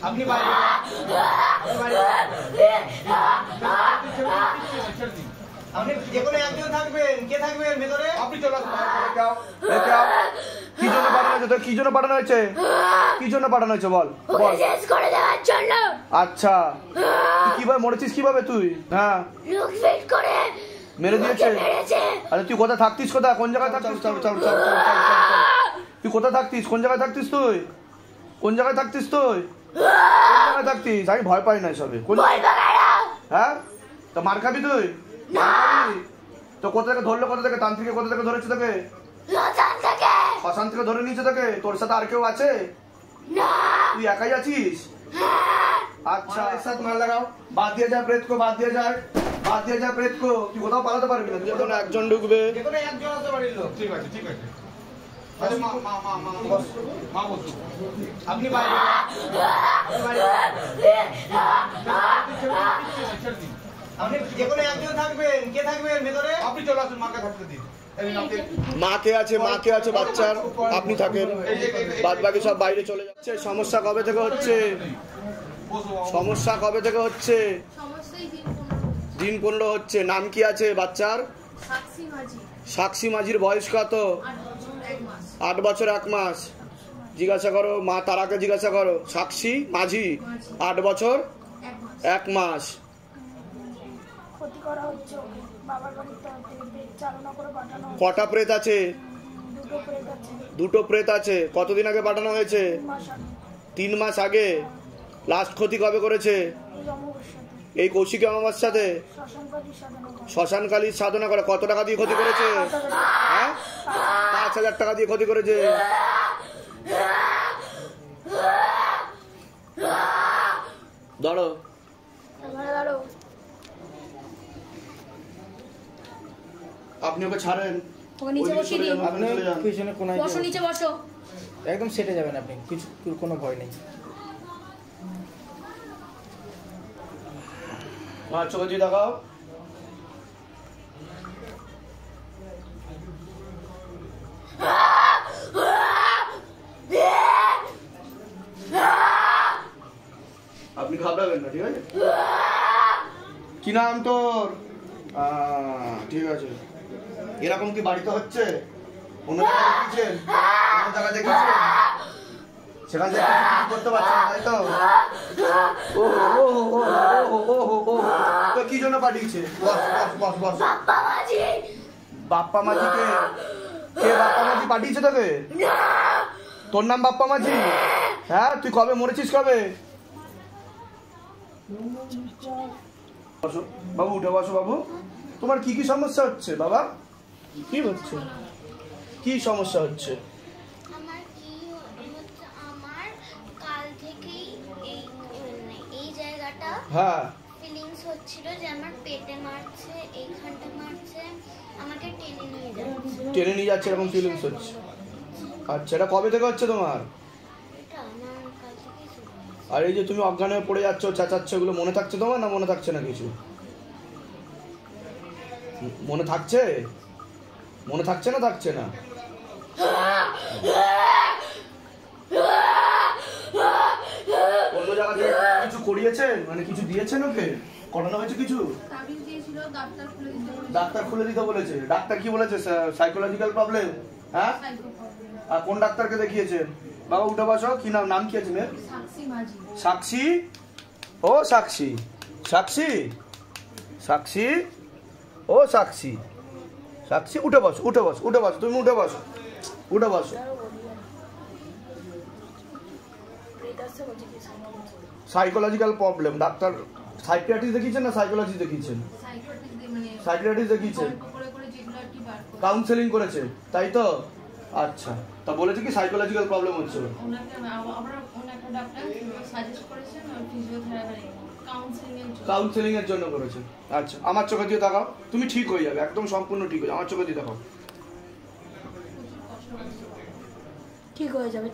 আপনি বাইরে আপনি যে কোনো একজন থাকবেন, কে থাকবেন ভেতরে? আপনি চলে আসুন। কি জন্য পাঠানো হয়েছে? কি জন্য পাঠানো হয়েছে? কি জন্য পাঠানো হয়েছে বল বল। শেষ করে দেওয়ার জন্য। আচ্ছা তুই কিভাবে মরেছিস? কিভাবে তুই? হ্যাঁ লুক ফিট করে মেরে দিয়েছে। মেরেছে। আরে তুই কোথায় থাকতিস? কোথায় কোন জায়গায় থাকতিস? তুই কোথায় থাকতিস? কোন জায়গায় থাকতিস তুই? কোন জায়গায় থাকতিস তুই? কোন জায়গায় থাকতিস? আমি ভয় পাই না সবে। কোন হ্যাঁ তো মার খাবি তুই? তো কোথা থেকে ধরলো? কোথা থেকে তান্ত্রিকে কোথা থেকে ধরেছে তোকে? শ্মশান থেকে ধরে নিয়েছে তোকে? তোর সাথে আর কেউ আছে? তুই একাই আছিস? अच्छा एक साथ मार लगाओ, बात दिया जाए प्रेत को, बात दिया जाए, बात दिया जाए प्रेत को। তুই কোথাও পালাতে পারবি না। যে কোনো একজন ঢুকবে। যে কোনো একজন আসতে পারিল। ঠিক আছে ঠিক আছে। আরে মা মা মা মা বস মা বস। আপনি বাইরে আপনি যে কোনো একজন থাকবেন, কে থাকবেন ভেতরে? আপনি চলে আসুন, মাকে থাকতে দিন। মাকে আছে বাচ্চার, আপনি থাকেন, বাদ বাকি সব বাইরে চলে যাচ্ছে। সমস্যা কবে থেকে হচ্ছে? সমস্যা কবে থেকে হচ্ছে? দিন 15 হচ্ছে। নাম কি আছে বাচ্চার? সাক্ষী মাঝির বয়স কত? 8 বছর 1 মাস। জিজ্ঞাসা করো মা তারাকে, জিজ্ঞাসা করো। সাক্ষী মাঝি 8 বছর 1 মাস। কটা প্রেত আছে? 2টো প্রেত আছে। কতদিন আগে পাঠানো হয়েছে? 3 মাস আগে। লাস্ট ক্ষতি কবে করেছে? এই কৌশিকী অমাবস্যাতে শ্মশানকালীর সাধনা করে। কত টাকা দিয়ে ক্ষতি করেছে? হ্যাঁ 5,000 টাকা দিয়ে ক্ষতি করেছে। ধরো আপনি ওকে ছাড়েন। একদম সেটে যাবেন আপনি, কিছু কোনো ভয় নেই। চোখে দিয়ে দেখাও। আপনি ঘাবড়াবেন না, ঠিক আছে? কি নাম তোর? ঠিক আছে। এরকম কি বাড়িতে হচ্ছে? অন্য জায়গায় দেখিয়েছেন? অন্য জায়গায় দেখিয়েছেন? সেখান থেকে কিছু করতে পারছেন না, তাই তো? তো কি জন্য পাঠিয়েছে? বস বাপ্পা মাঝিকে? কে বাপ্পা মাঝি পাঠিয়েছে তোকে? তোর নাম বাপ্পা মাঝি? হ্যাঁ তুই কবে মরেছিস? কবে? বাবু উঠে বসো। বাবু তোমার কি কি সমস্যা হচ্ছে? বাবা কি হচ্ছে? কি সমস্যা হচ্ছে? আমার কাল থেকেই এই জায়গাটা হ্যাঁ ফিলিংস হচ্ছিল যে আমার পেটে মারছে, এইখানটা মারছে, আমাকে টেনে নিয়ে যাচ্ছে এরকম ফিলিংস হচ্ছে। আচ্ছা এটা কবে থেকে হচ্ছে তোমার? এটা আমার কাল থেকেই শুরু হয়েছে। আর এই যে তুমি অজ্ঞান হয়ে পড়ে যাচ্ছ, চেঁচাচ্ছ, এগুলো মনে থাকছে তোমার না মনে থাকছে না? কিছু মনে থাকছে? মনে থাকছে না থাকছে না? অন্য জায়গা থেকে কিছু করিয়েছেন? মানে কিছু দিয়েছেন ওকে? করানো হয়েছে কিছু? ডাক্তার খুলে দিতে বলেছে। ডাক্তার কি বলেছে? Psychological problem? হ্যাঁ আর কোন ডাক্তারকে দেখিয়েছেন? বাবা উঠে বসো। কি নাম? নাম কি আছে মেয়ের? সাক্ষী। ও সাক্ষী, সাক্ষী, সাক্ষী, ও সাক্ষী, সাক্ষী উঠে বসো, উঠে বসো, উঠে বসো, তুমি উঠে বসো, উঠে বসো। Psychological problem. ডাক্তার সাইকিয়াট্রিস্ট দেখিয়েছেন না সাইকোলজিস্ট দেখিয়েছেন? সাইকিয়াট্রিস্ট দেখিয়েছেন। কাউন্সেলিং করেছে তাই তো? আচ্ছা তা বলেছে কি সাইকোলজিক্যাল প্রবলেম হচ্ছে? কাউন্সেলিং এর জন্য করেছে। আচ্ছা আমার চোখে দিয়ে দেখাও। তুমি ঠিক হয়ে যাবে, একদম সম্পূর্ণ ঠিক হয়ে যাবে। আমার চোখে দিয়ে দেখাও। ঠিক হয়ে যাবে।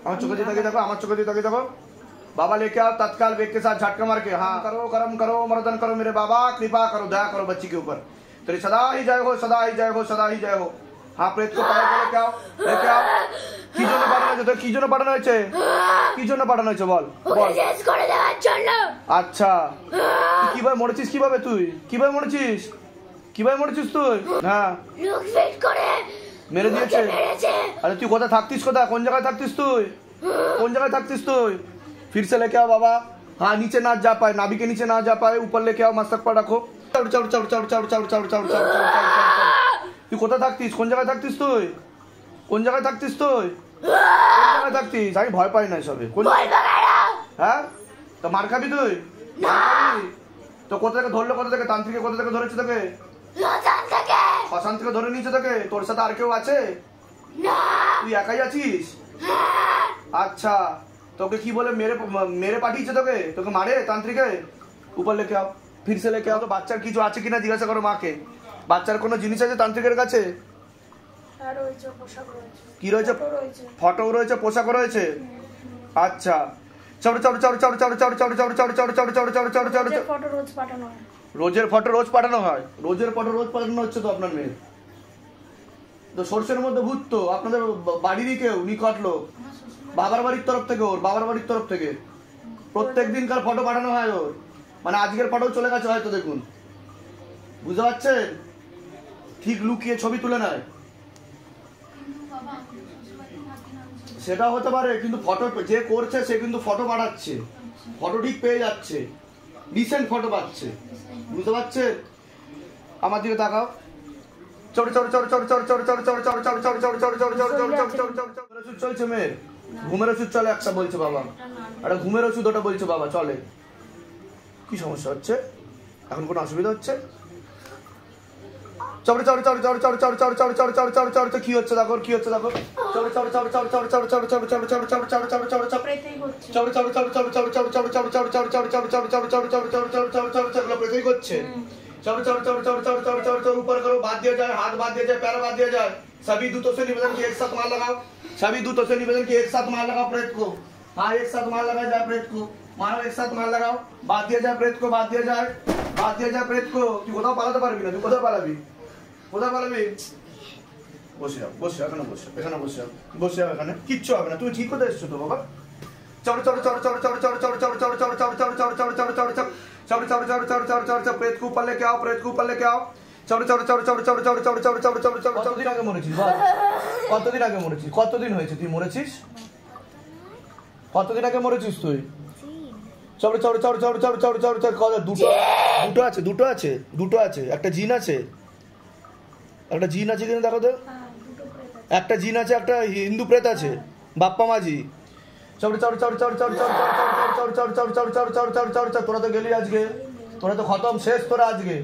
আমার চোখে দিয়ে তাকিয়ে দেখো, আমার চোখে দিয়ে তাকিয়ে দেখো। बाबा लेके आओ तत्काल वेग के साथ झटका मार के। हाँ करो, कर्म करो, मर्दन करो मेरे बाबा, कृपा करो, दया करो बच्ची के ऊपर। तेरी सदा ही जय हो, सदा ही जय हो, सदा ही जय हो। हाँ प्रेत को पागल করে लेके आओ लेके आओ কি জন্য পাঠানো হয়েছে তোর কি জন্য পাঠানো হয়েছে কি জন্য পাঠানো হয়েছে বল বল শেষ করে দেওয়ার জন্য আচ্ছা তুই কিভাবে মরেছিস কিভাবে মরেছিস তুই হ্যাঁ লোক ফিট করে মেরে দিয়েছে মেরেছে अरे তুই কোথায় থাকতিস কোন জায়গায় থাকতিস তুই फिर से लेके आओ बाबा हाँ नीचे ना जा पाए नाभि के नीचे ना जा पाए ऊपर लेके आओ मस्तक पर रखो তুই কোথায় থাকতিস কোন জায়গায় থাকতিস তুই আমি ভয় পাই না সবে কোন হ্যাঁ তো মার খাবি তুই তো কোথা থেকে ধরলো কোথা থেকে তান্ত্রিকে কোথা থেকে ধরেছে তোকে শ্মশান থেকে ধরে নিয়েছে তোকে তোর সাথে আর কেউ আছে তুই একাই আছিস আচ্ছা তোকে কি বলে মেরে পাঠিয়েছে তোকে মারে তান্ত্রিকে উপর লেকে আও फिर से लेके आओ তো বাচ্চার কিছু আছে কিনা জিজ্ঞাসা করো মাকে বাচ্চার কোনো জিনিস আছে তান্ত্রিকের কাছে কি রয়েছে ফটো রয়েছে পোশাক রয়েছে আচ্ছা রোজের ফটো রোজ পাঠানো হচ্ছে তো আপনার মেয়ে তো সরষের মধ্যে ভূত তো আপনাদের বাড়িরই কেউ নিকট লোক বাবার বাড়ির তরফ থেকে প্রত্যেক দিনকার ফটো পাঠানো হয় ওর মানে আজকের ফটো চলে গেছে হয়তো দেখুন বুঝতে পারছেন ঠিক লুকিয়ে ছবি তুলে নেয় সেটা হতে পারে কিন্তু ফটো যে করছে সে কিন্তু ফটো পাঠাচ্ছে ফটো ঠিক পেয়ে যাচ্ছে রিসেন্ট ফটো পাচ্ছে বুঝতে পারছেন আমার দিকে তাকাও চলছে মেয়ের ঘুমের ওষুধ চলে একটা বলছে বাবা একটা ঘুমের ওষুধ ওটা বলছে বাবা চলে কি সমস্যা হচ্ছে এখন কোনো অসুবিধা হচ্ছে কি হচ্ছে দেখো ऊपर करो बात दिया जाए हाथ बात दिया जाए पैर बात दिया जाए सभी दूतों से निवेदन की एक साथ मार लगाओ प्रेत को हाँ एक साथ मार लगाया जाए प्रेत को मारो एक साथ मार लगाओ बात दिया जाए प्रेत को प्रेत को তুই কোথাও পালাতে পারবি না তুই কোথায় পালাবি বসে এখানে কিচ্ছু হবে না তুমি ঠিক কোথায় এসছো তো বাবা प्रेत को ऊपर लेके आओ কতদিন আগে মরেছিস কতদিন হয়েছে তুই মরেছিস কতদিন আগে মরেছিস তুই দুটো আছে একটা জিন আছে কিনা দেখো তো একটা জিন আছে একটা হিন্দু প্রেত আছে বাপ্পা মাঝি তোরা তো গেলি আজকে তোরা তো খতম শেষ তোরা আজকে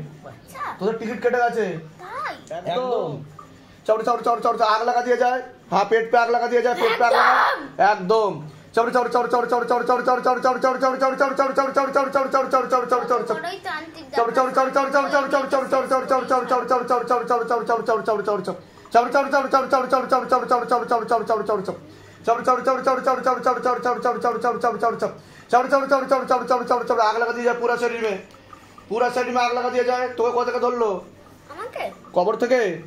তোদের টিকিট কেটে গেছে একদম आग लगा दिया जाए हाँ पेट पे आग लगा दिया जाए एकदम आग लगा दिया जाए पूरा शरीर में आग लगा दिया जाए तो कोথা থেকে ধরলো কবর থেকে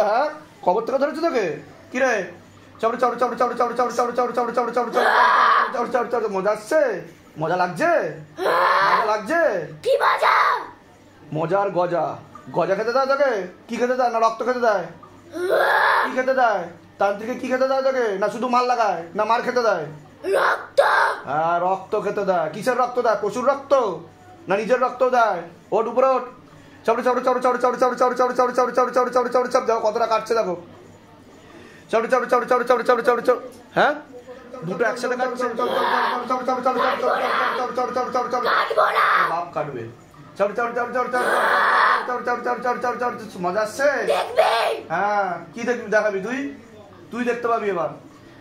হ্যাঁ কবর থেকে ধরেছে তোকে কি রে মজা আসছে মজা লাগছে কি মজা মজার গজা খেতে দেয় তোকে কি খেতে দেয় না রক্ত খেতে দেয় কি খেতে দেয় তান্ত্রিকে কি খেতে দেয় তোকে না শুধু মাল লাগায় না মার খেতে দেয় রক্ত হ্যাঁ রক্ত খেতে দেয় কিসের রক্ত দেয় পশুর রক্ত না নিজের রক্ত দেয় ওট উপরে ওঠ দেখো কতটা কাটছে দেখো হ্যাঁ দুটো একসাথে বাপ কাটবে মজা আসছে হ্যাঁ কি দেখবি দেখাবি তুই দেখতে পাবি এবার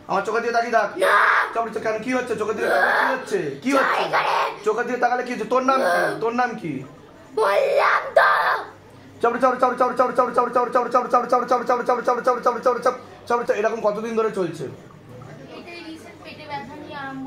আমার চোখে দিয়ে তাকিয়ে দেখ কেন কি হচ্ছে চোখে দিয়ে কি হচ্ছে চোখে দিয়ে তাকালে কি হচ্ছে তোর নাম কি বললাম তো এরকম কতদিন ধরে চলছে পেটে ব্যথা নিয়ে আরম্ভ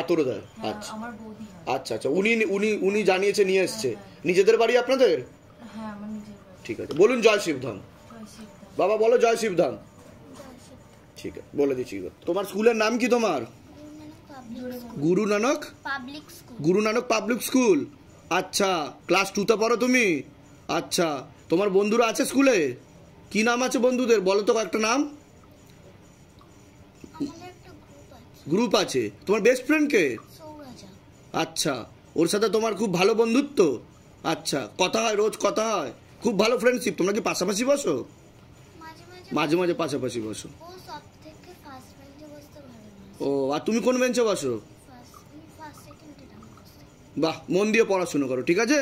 আতরে দেয়? হ্যাঁ, আচ্ছা আমার বৌদি হয়। আচ্ছা আচ্ছা, উনি উনি উনি জানিয়েছে, নিয়ে এসছে। নিজেদের বাড়ি আপনাদের? হ্যাঁ, আমার নিজের বাড়ি। ঠিক আছে, বলুন জয় শিবধাম। জয় শিবধাম। বাবা বলো জয় শিবধাম। ঠিক আছে, বলে দিচ্ছি। তোমার স্কুলের নাম কি তোমার? Guru Nanak public school. Guru Nanak public school. আচ্ছা, ক্লাস 2তে পড়ো তুমি? আচ্ছা, তোমার বন্ধুরা আছে স্কুলে? কি নাম আছে বন্ধুদের, বলো তো একটা নাম। আমাদের একটা গ্রুপ আছে, গ্রুপ আছে। তোমার বেস্ট ফ্রেন্ড কে? সৌরাজা। আচ্ছা, ওর সাথে তোমার খুব ভালো বন্ধুত্ব? আচ্ছা, কথা হয়, রোজ কথা হয়, খুব ভালো ফ্রেন্ডশিপ। তোমরা কি পাশাপাশি বসো? মাঝে মাঝে মাঝে পাশাপাশি বসো। ও সব থেকে ফার্স্ট বেঞ্চে বসতে ও, ভালোবাসে। আর তুমি কোন বেঞ্চে বসো? ফার্স্ট সেকেন্ড এটা বসতে। বাহ, মন দিয়ে পড়াশুনো করো, ঠিক আছে?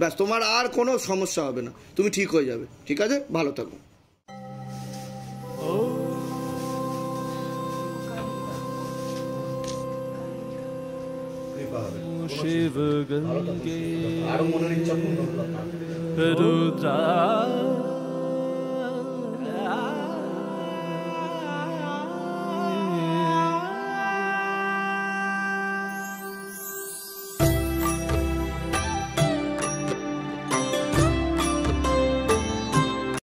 ব্যাস, তোমার আর কোনো সমস্যা হবে না, তুমি ঠিক হয়ে যাবে, ঠিক আছে? ভালো থাকো। शिव गंगे আরো মনের ইচ্ছা পূর্ণ করো। रुद्रा